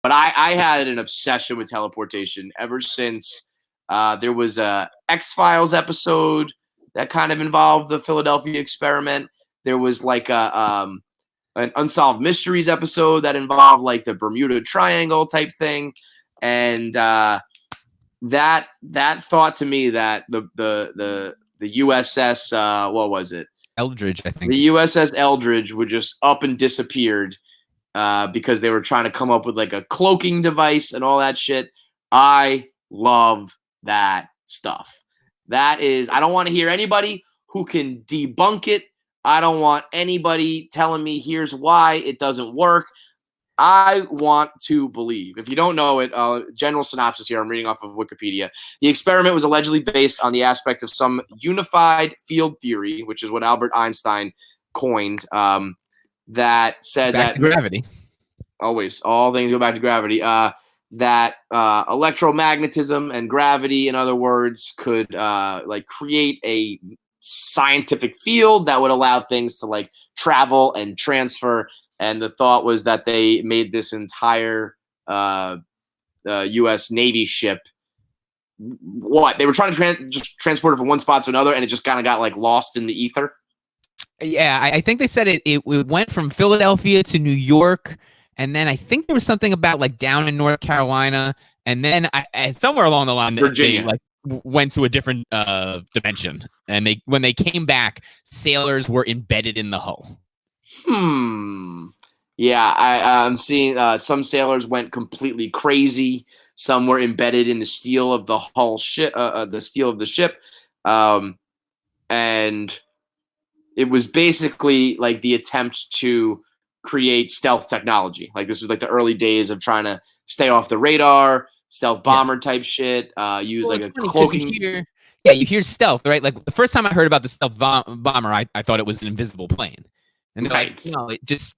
But I had an obsession with teleportation ever since there was a X-Files episode that kind of involved the Philadelphia experiment. There was like an Unsolved Mysteries episode that involved like the Bermuda Triangle type thing. And that thought to me that the USS what was it? Eldridge, I think. The USS Eldridge would just up and disappeared because they were trying to come up with like a cloaking device and all that shit. I love that stuff. That is, I don't want to hear anybody who can debunk it. I don't want anybody telling me here's why it doesn't work. I want to believe. If you don't know it, general synopsis here, I'm reading off of Wikipedia. The experiment was allegedly based on the aspect of some unified field theory, which is what Albert Einstein coined, that said back that to gravity. Always, all things go back to gravity. That electromagnetism and gravity, in other words, could like create a scientific field that would allow things to like travel and transfer. And the thought was that they made this entire U.S. Navy ship. What they were trying to just transport it from one spot to another, and it just kind of got like lost in the ether. Yeah, I think they said it went from Philadelphia to New York, and then I think there was something about like down in North Carolina, and then somewhere along the line, Virginia. They, like, went to a different dimension, and when they came back, sailors were embedded in the hull. Yeah, I'm seeing some sailors went completely crazy. Some were embedded in the steel of the hull ship, the steel of the ship, and it was basically like the attempt to create stealth technology. Like this was like the early days of trying to stay off the radar, stealth bomber type shit. Use like a cloaking. You hear stealth, right? Like the first time I heard about the stealth bomber, I thought it was an invisible plane. And they're like, no, it's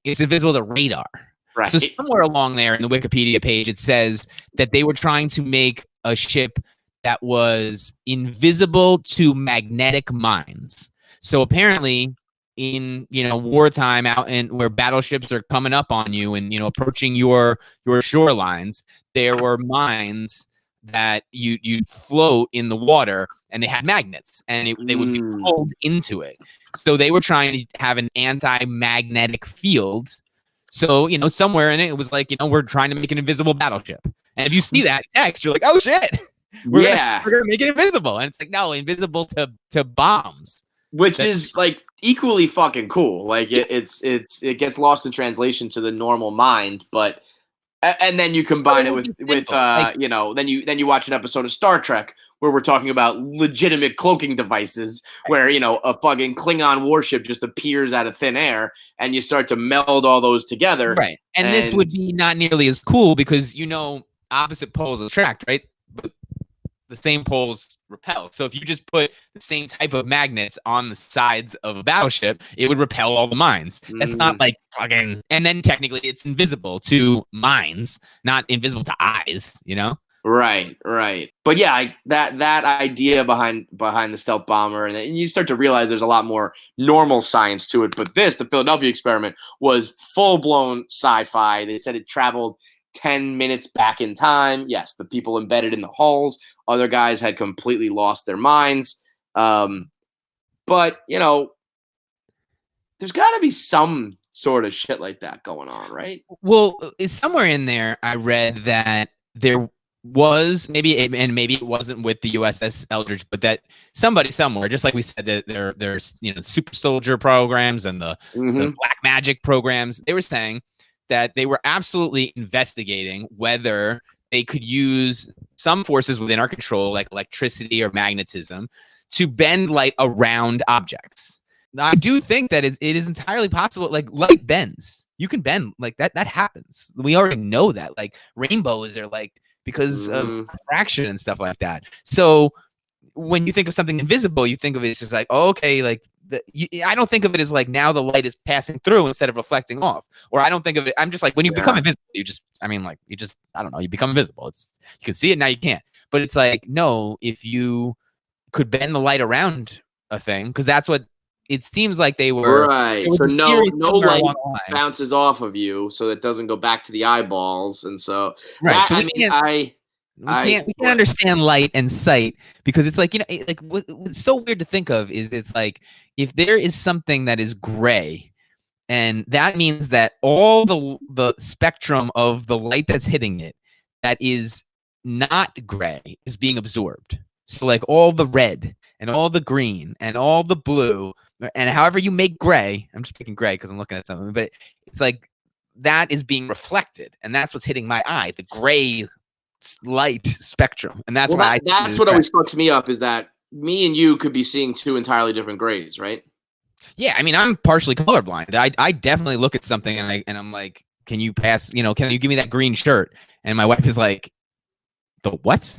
invisible to radar. Right. So somewhere along there in the Wikipedia page, it says that they were trying to make a ship that was invisible to magnetic mines. So apparently in, wartime out in where battleships are coming up on you and, approaching your shorelines, there were mines that you'd float in the water, and they had magnets, and they would be pulled into it. So they were trying to have an anti-magnetic field. So, somewhere in it, it was like, we're trying to make an invisible battleship. And if you see that text, you're like, oh shit, we're gonna make it invisible. And it's like, no, invisible to bombs. Which is like equally fucking cool. Like it gets lost in translation to the normal mind, but and then you combine it with then you watch an episode of Star Trek where we're talking about legitimate cloaking devices where, a fucking Klingon warship just appears out of thin air and you start to meld all those together. Right. And this would be not nearly as cool because, opposite poles attract, right? But the same poles repel. So if you just put the same type of magnets on the sides of a battleship, it would repel all the mines. That's not like fucking. And then technically, it's invisible to mines, not invisible to eyes. Right. But yeah, that idea behind the stealth bomber, and then you start to realize there's a lot more normal science to it. But the Philadelphia experiment, was full blown sci-fi. They said it traveled 10 minutes back in time. Yes, the people embedded in the hulls. Other guys had completely lost their minds. But, there's got to be some sort of shit like that going on, right? Well, somewhere in there, I read that there was maybe it wasn't with the USS Eldridge, but that somebody somewhere, just like we said, that there's super soldier programs and the black magic programs. They were saying that they were absolutely investigating whether they could use some forces within our control, like electricity or magnetism, to bend light around objects. I do think that it is entirely possible. Like light bends. You can bend like that. That happens. We already know that. Like rainbows are like because of refraction and stuff like that. So when you think of something invisible, you think of it as just like, oh, okay, like I don't think of it as like now the light is passing through instead of reflecting off. Or I don't think of it. I'm just like when you become invisible, I don't know, you become invisible. You can see it now, you can't. But it's like, no, if you could bend the light around a thing, because that's what it seems like they were right. there was So a no theory somewhere light along the line. bounces off of you, so that doesn't go back to the eyeballs, and so Right. that So I mean we can't understand light and sight because it's like, like what's so weird to think of is it's like if there is something that is gray, and that means that all the spectrum of the light that's hitting it that is not gray is being absorbed. So like all the red and all the green and all the blue and however you make gray, I'm just picking gray because I'm looking at something, but it's like that is being reflected, and that's what's hitting my eye, the gray light spectrum, and that's why that's what always fucks me up is that me and you could be seeing two entirely different grays, right? Yeah, I mean, I'm partially colorblind. I definitely look at something and I'm like, can you pass? Can you give me that green shirt? And my wife is like, the what?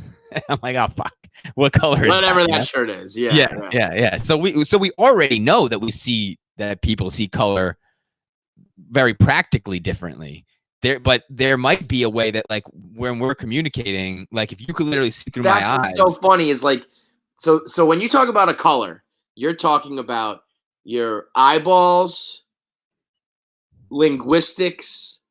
I'm like, oh fuck, what color is whatever that shirt is? Yeah. So we already know that people see color very practically differently. But there might be a way that like when we're communicating, like if you could literally see through my eyes. That's so funny is like, so when you talk about a color, you're talking about your eyeballs, linguistics.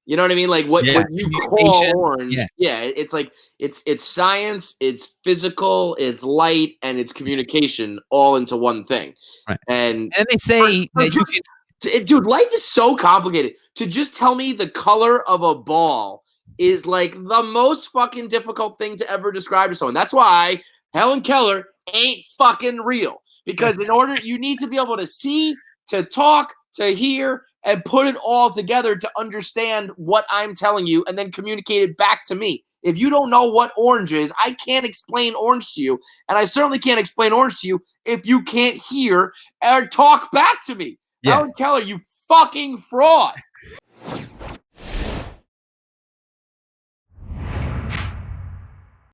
You know what I mean? Like what you call orange. Yeah, it's like it's science, it's physical, it's light, and it's communication all into one thing. Right. And they say that you can. Dude, life is so complicated. To just tell me the color of a ball is like the most fucking difficult thing to ever describe to someone. That's why Helen Keller ain't fucking real. Because in order, you need to be able to see, to talk, to hear, and put it all together to understand what I'm telling you and then communicate it back to me. If you don't know what orange is, I can't explain orange to you. And I certainly can't explain orange to you if you can't hear or talk back to me. Yeah. Helen Keller, you fucking fraud.